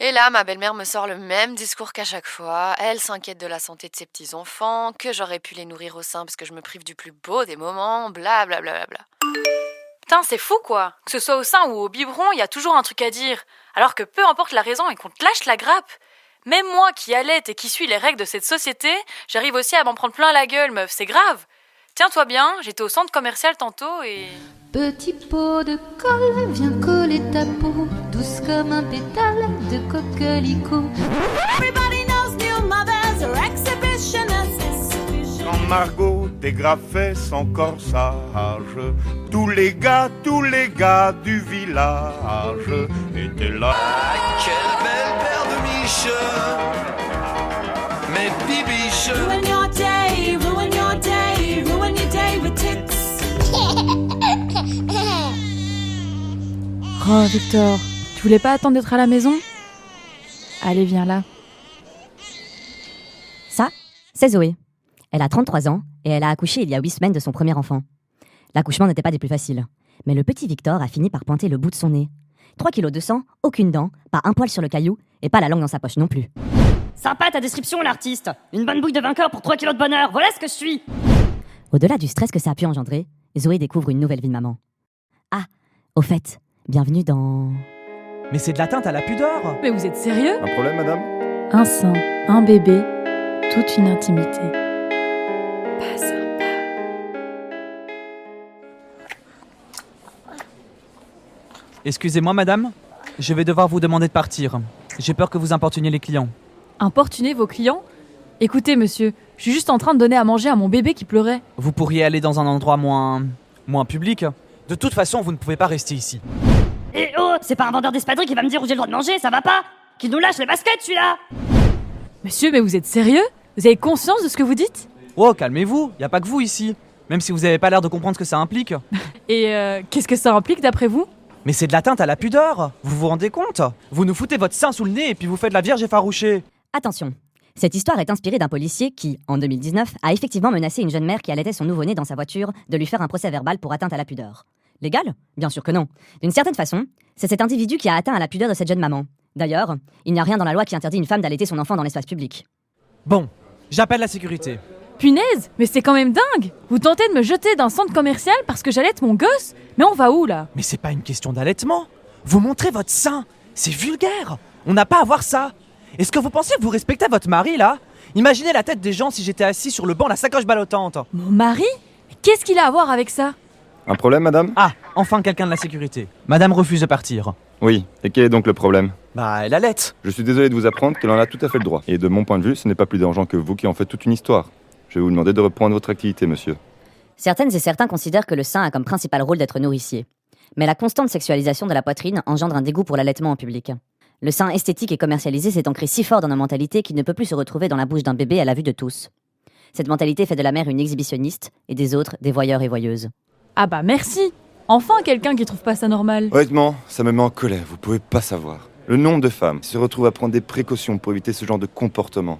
Et là, ma belle-mère me sort le même discours qu'à chaque fois. Elle s'inquiète de la santé de ses petits-enfants, que j'aurais pu les nourrir au sein parce que je me prive du plus beau des moments, bla bla bla bla bla. Putain, c'est fou quoi. Que ce soit au sein ou au biberon, il y a toujours un truc à dire. Alors que peu importe la raison et qu'on te lâche la grappe. Même moi qui allaite et qui suis les règles de cette société, j'arrive aussi à m'en prendre plein la gueule, meuf, c'est grave. Tiens-toi bien, j'étais au centre commercial tantôt et... Petit pot de colle, viens coller ta peau, douce comme un pétale de coquelicot. Everybody knows new mothers are exhibitionists. Quand Margot dégrafait son corsage, tous les gars du village étaient là. Ah, quelle belle paire de miches, mes bibiches. Ruin your day, ruin your day, ruin your day with tits. Oh Victor, tu voulais pas attendre d'être à la maison ? Allez, viens là. Ça, c'est Zoé. Elle a 33 ans et elle a accouché il y a 8 semaines de son premier enfant. L'accouchement n'était pas des plus faciles. Mais le petit Victor a fini par pointer le bout de son nez. 3 kilos de sang, aucune dent, pas un poil sur le caillou et pas la langue dans sa poche non plus. Sympa ta description, l'artiste. Une bonne bouille de vainqueur pour 3 kilos de bonheur. Voilà ce que je suis. Au-delà du stress que ça a pu engendrer, Zoé découvre une nouvelle vie de maman. Ah, au fait, bienvenue dans... Mais c'est de l'atteinte à la pudeur. Mais vous êtes sérieux ? Un problème, madame ? Un sein, un bébé, toute une intimité. Pas sympa. Excusez-moi, madame. Je vais devoir vous demander de partir. J'ai peur que vous importuniez les clients. Importuner vos clients ? Écoutez, monsieur, je suis juste en train de donner à manger à mon bébé qui pleurait. Vous pourriez aller dans un endroit moins public. De toute façon, vous ne pouvez pas rester ici. Et oh, c'est pas un vendeur d'espadrilles qui va me dire où j'ai le droit de manger, ça va pas ? Qu'il nous lâche les baskets, celui-là. Monsieur, mais vous êtes sérieux ? Vous avez conscience de ce que vous dites ? Oh, calmez-vous, y a pas que vous ici. Même si vous avez pas l'air de comprendre ce que ça implique. Et qu'est-ce que ça implique d'après vous ? Mais c'est de l'atteinte à la pudeur. Vous vous rendez compte ? Vous nous foutez votre sein sous le nez et puis vous faites la vierge effarouchée. Attention, cette histoire est inspirée d'un policier qui, en 2019, a effectivement menacé une jeune mère qui allaitait son nouveau-né dans sa voiture de lui faire un procès verbal pour atteinte à la pudeur. Légal ? Bien sûr que non. D'une certaine façon, c'est cet individu qui a atteint à la pudeur de cette jeune maman. D'ailleurs, il n'y a rien dans la loi qui interdit une femme d'allaiter son enfant dans l'espace public. Bon, j'appelle la sécurité. Punaise, mais c'est quand même dingue ! Vous tentez de me jeter d'un centre commercial parce que j'allaite mon gosse ? Mais on va où là ? Mais c'est pas une question d'allaitement. Vous montrez votre sein. C'est vulgaire. On n'a pas à voir ça. Est-ce que vous pensez que vous respectez votre mari là ? Imaginez la tête des gens si j'étais assis sur le banc la sacoche ballottante. Mon mari ? Qu'est-ce qu'il a à voir avec ça ? Un problème, madame ? Ah, enfin quelqu'un de la sécurité. Madame refuse de partir. Oui, et quel est donc le problème ? Bah, elle allaite. Je suis désolé de vous apprendre qu'elle en a tout à fait le droit. Et de mon point de vue, ce n'est pas plus dérangeant que vous qui en faites toute une histoire. Je vais vous demander de reprendre votre activité, monsieur. Certaines et certains considèrent que le sein a comme principal rôle d'être nourricier. Mais la constante sexualisation de la poitrine engendre un dégoût pour l'allaitement en public. Le sein esthétique et commercialisé s'est ancré si fort dans nos mentalités qu'il ne peut plus se retrouver dans la bouche d'un bébé à la vue de tous. Cette mentalité fait de la mère une exhibitionniste et des autres des voyeurs et voyeuses. Ah bah merci ! Enfin quelqu'un qui trouve pas ça normal. Honnêtement, ça me met en colère, vous pouvez pas savoir. Le nombre de femmes se retrouvent à prendre des précautions pour éviter ce genre de comportement.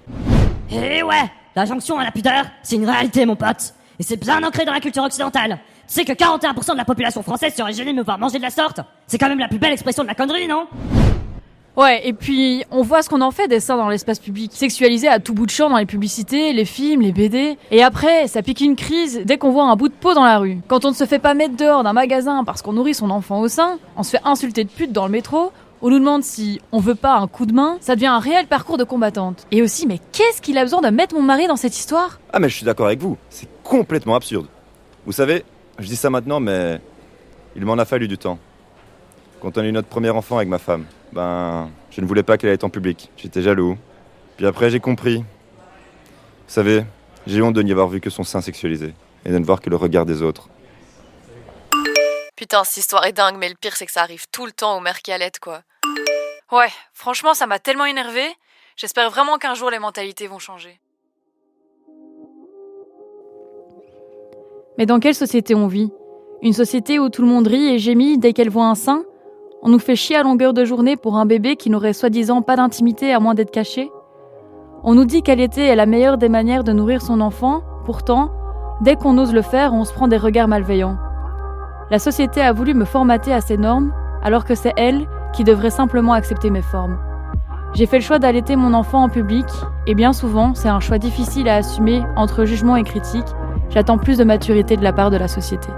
Eh ouais, l'injonction à la pudeur, c'est une réalité, mon pote. Et c'est bien ancré dans la culture occidentale. Tu sais que 41% de la population française serait gênée de me voir manger de la sorte. C'est quand même la plus belle expression de la connerie, non ? Ouais, et puis on voit ce qu'on en fait des seins dans l'espace public. Sexualisés à tout bout de champ dans les publicités, les films, les BD. Et après, ça pique une crise dès qu'on voit un bout de peau dans la rue. Quand on ne se fait pas mettre dehors d'un magasin parce qu'on nourrit son enfant au sein, on se fait insulter de pute dans le métro, on nous demande si on veut pas un coup de main, ça devient un réel parcours de combattante. Et aussi, mais qu'est-ce qu'il a besoin de mettre mon mari dans cette histoire ? Ah mais je suis d'accord avec vous, c'est complètement absurde. Vous savez, je dis ça maintenant, mais il m'en a fallu du temps. Quand on a eu notre premier enfant avec ma femme, je ne voulais pas qu'elle aille en public. J'étais jaloux. Puis après, j'ai compris. Vous savez, j'ai honte de n'y avoir vu que son sein sexualisé et de ne voir que le regard des autres. Putain, cette histoire est dingue, mais le pire c'est que ça arrive tout le temps aux mères qui allaitent, quoi. Ouais, franchement, ça m'a tellement énervée. J'espère vraiment qu'un jour les mentalités vont changer. Mais dans quelle société on vit ? Une société où tout le monde rit et gémit dès qu'elle voit un sein ? On nous fait chier à longueur de journée pour un bébé qui n'aurait soi-disant pas d'intimité à moins d'être caché ? On nous dit qu'allaiter est la meilleure des manières de nourrir son enfant, pourtant, dès qu'on ose le faire, on se prend des regards malveillants. La société a voulu me formater à ces normes, alors que c'est elle qui devrait simplement accepter mes formes. J'ai fait le choix d'allaiter mon enfant en public, et bien souvent, c'est un choix difficile à assumer entre jugement et critique. J'attends plus de maturité de la part de la société.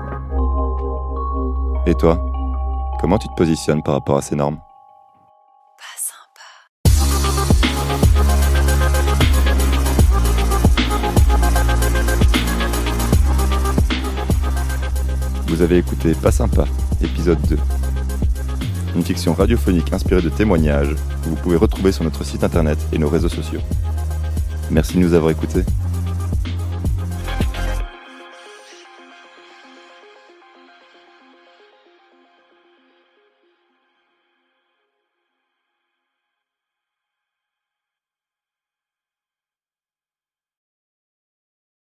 Et toi, comment tu te positionnes par rapport à ces normes? Pas sympa. Vous avez écouté Pas sympa, épisode 2. Une fiction radiophonique inspirée de témoignages que vous pouvez retrouver sur notre site internet et nos réseaux sociaux. Merci de nous avoir écoutés.